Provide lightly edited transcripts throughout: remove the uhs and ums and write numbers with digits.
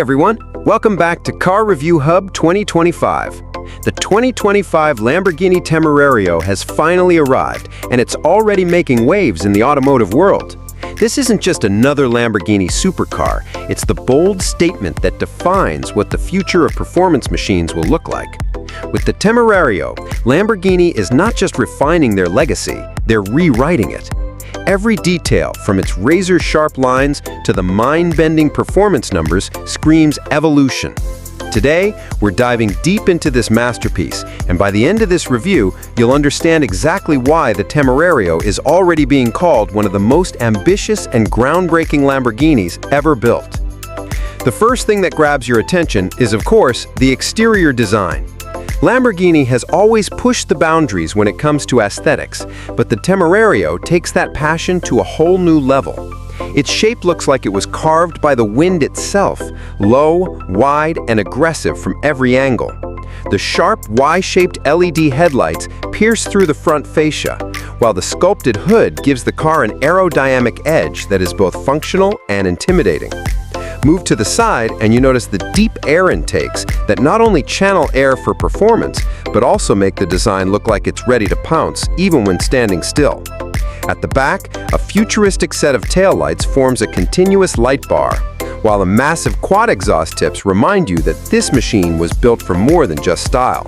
everyone, welcome back to Car Review Hub 2025. The 2025 Lamborghini Temerario has finally arrived, and it's already making waves in the automotive world. This isn't just another Lamborghini supercar, it's the bold statement that defines what the future of performance machines will look like. With the Temerario, Lamborghini is not just refining their legacy, they're rewriting it. Every detail, from its razor-sharp lines to the mind-bending performance numbers, screams evolution. Today, we're diving deep into this masterpiece, and by the end of this review, you'll understand exactly why the Temerario is already being called one of the most ambitious and groundbreaking Lamborghinis ever built. The first thing that grabs your attention is, of course, the exterior design. Lamborghini has always pushed the boundaries when it comes to aesthetics, but the Temerario takes that passion to a whole new level. Its shape looks like it was carved by the wind itself, low, wide, and aggressive from every angle. The sharp Y-shaped LED headlights pierce through the front fascia, while the sculpted hood gives the car an aerodynamic edge that is both functional and intimidating. Move to the side and you notice the deep air intakes that not only channel air for performance, but also make the design look like it's ready to pounce, even when standing still. At the back, a futuristic set of taillights forms a continuous light bar, while the massive quad exhaust tips remind you that this machine was built for more than just style.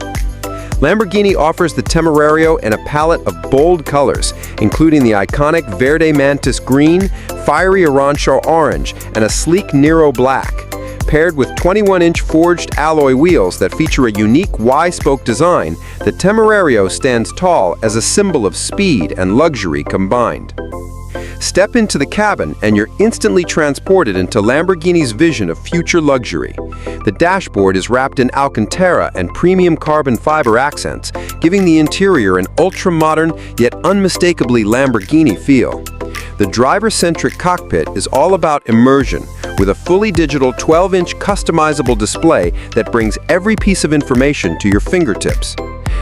Lamborghini offers the Temerario in a palette of bold colors, including the iconic Verde Mantis green, fiery Arancho orange, and a sleek Nero black. Paired with 21-inch forged alloy wheels that feature a unique Y-spoke design, the Temerario stands tall as a symbol of speed and luxury combined. Step into the cabin and you're instantly transported into Lamborghini's vision of future luxury. The dashboard is wrapped in Alcantara and premium carbon fiber accents, giving the interior an ultra-modern yet unmistakably Lamborghini feel. The driver-centric cockpit is all about immersion, with a fully digital 12-inch customizable display that brings every piece of information to your fingertips.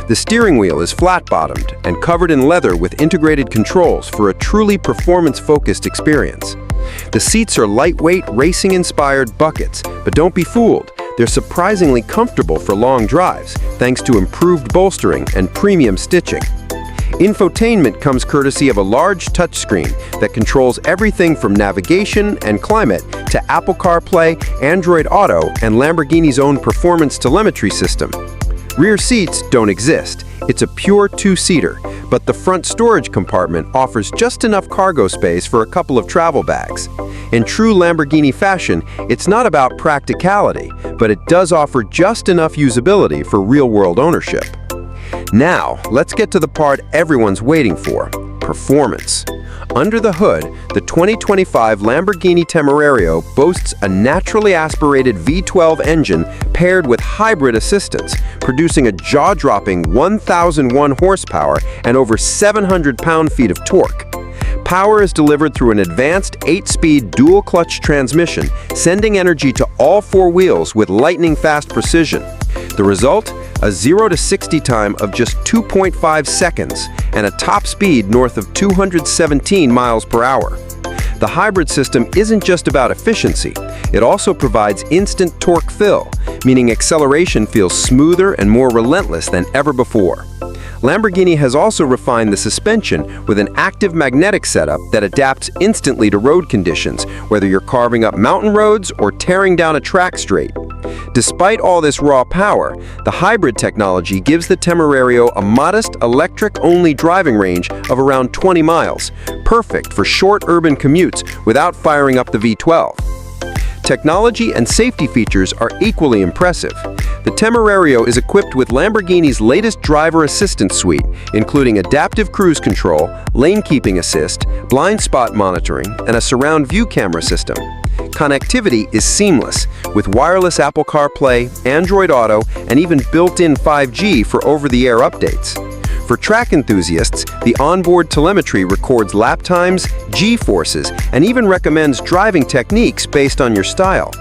The steering wheel is flat-bottomed and covered in leather with integrated controls for a truly performance-focused experience. The seats are lightweight, racing-inspired buckets, but don't be fooled. They're surprisingly comfortable for long drives, thanks to improved bolstering and premium stitching. Infotainment comes courtesy of a large touchscreen that controls everything from navigation and climate to Apple CarPlay, Android Auto, and Lamborghini's own performance telemetry system. Rear seats don't exist. It's a pure two-seater, but the front storage compartment offers just enough cargo space for a couple of travel bags. In true Lamborghini fashion, it's not about practicality, but it does offer just enough usability for real-world ownership. Now, let's get to the part everyone's waiting for: performance. Under the hood, the 2025 Lamborghini Temerario boasts a naturally aspirated V12 engine paired with hybrid assistance, producing a jaw-dropping 1,001 horsepower and over 700 pound-feet of torque. Power is delivered through an advanced 8-speed dual-clutch transmission, sending energy to all four wheels with lightning-fast precision. The result? A 0 to 60 time of just 2.5 seconds and a top speed north of 217 miles per hour. The hybrid system isn't just about efficiency, it also provides instant torque fill, meaning acceleration feels smoother and more relentless than ever before. Lamborghini has also refined the suspension with an active magnetic setup that adapts instantly to road conditions, whether you're carving up mountain roads or tearing down a track straight. Despite all this raw power, the hybrid technology gives the Temerario a modest electric-only driving range of around 20 miles, perfect for short urban commutes without firing up the V12. Technology and safety features are equally impressive. The Temerario is equipped with Lamborghini's latest driver assistance suite, including adaptive cruise control, lane keeping assist, blind spot monitoring, and a surround view camera system. Connectivity is seamless, with wireless Apple CarPlay, Android Auto, and even built-in 5G for over-the-air updates. For track enthusiasts, the onboard telemetry records lap times, G-forces, and even recommends driving techniques based on your style.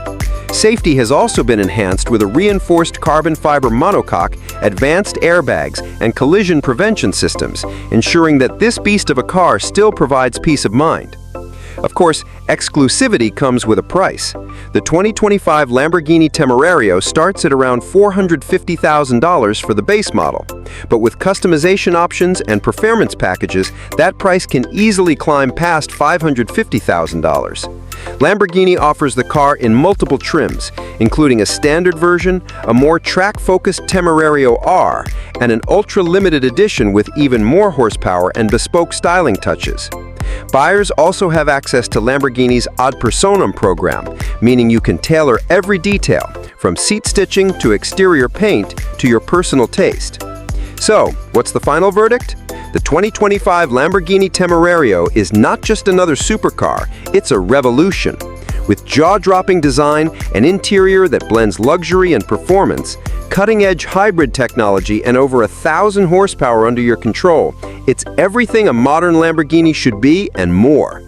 Safety has also been enhanced with a reinforced carbon fiber monocoque, advanced airbags, and collision prevention systems, ensuring that this beast of a car still provides peace of mind. Of course, exclusivity comes with a price. The 2025 Lamborghini Temerario starts at around $450,000 for the base model. But with customization options and performance packages, that price can easily climb past $550,000. Lamborghini offers the car in multiple trims, including a standard version, a more track-focused Temerario R, and an ultra-limited edition with even more horsepower and bespoke styling touches. Buyers also have access to Lamborghini's Ad Personam program, meaning you can tailor every detail, from seat stitching to exterior paint to your personal taste. So, what's the final verdict? The 2025 Lamborghini Temerario is not just another supercar, it's a revolution. With jaw-dropping design, an interior that blends luxury and performance, cutting-edge hybrid technology, and over 1,000 horsepower under your control, it's everything a modern Lamborghini should be and more.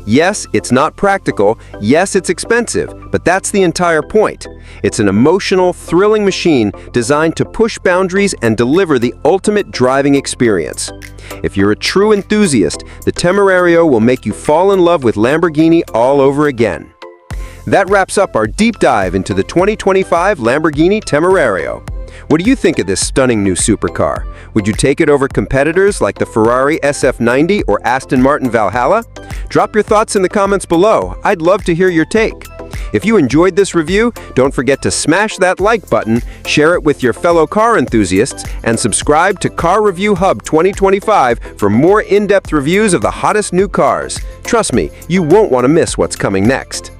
Yes, it's not practical, yes, it's expensive, but that's the entire point. It's an emotional, thrilling machine designed to push boundaries and deliver the ultimate driving experience. If you're a true enthusiast, the Temerario will make you fall in love with Lamborghini all over again. That wraps up our deep dive into the 2025 Lamborghini Temerario. What do you think of this stunning new supercar? Would you take it over competitors like the Ferrari SF90 or Aston Martin Valhalla? Drop your thoughts in the comments below. I'd love to hear your take. If you enjoyed this review, don't forget to smash that like button, share it with your fellow car enthusiasts, and subscribe to Carreview Hub 2025 for more in-depth reviews of the hottest new cars. Trust me, you won't want to miss what's coming next.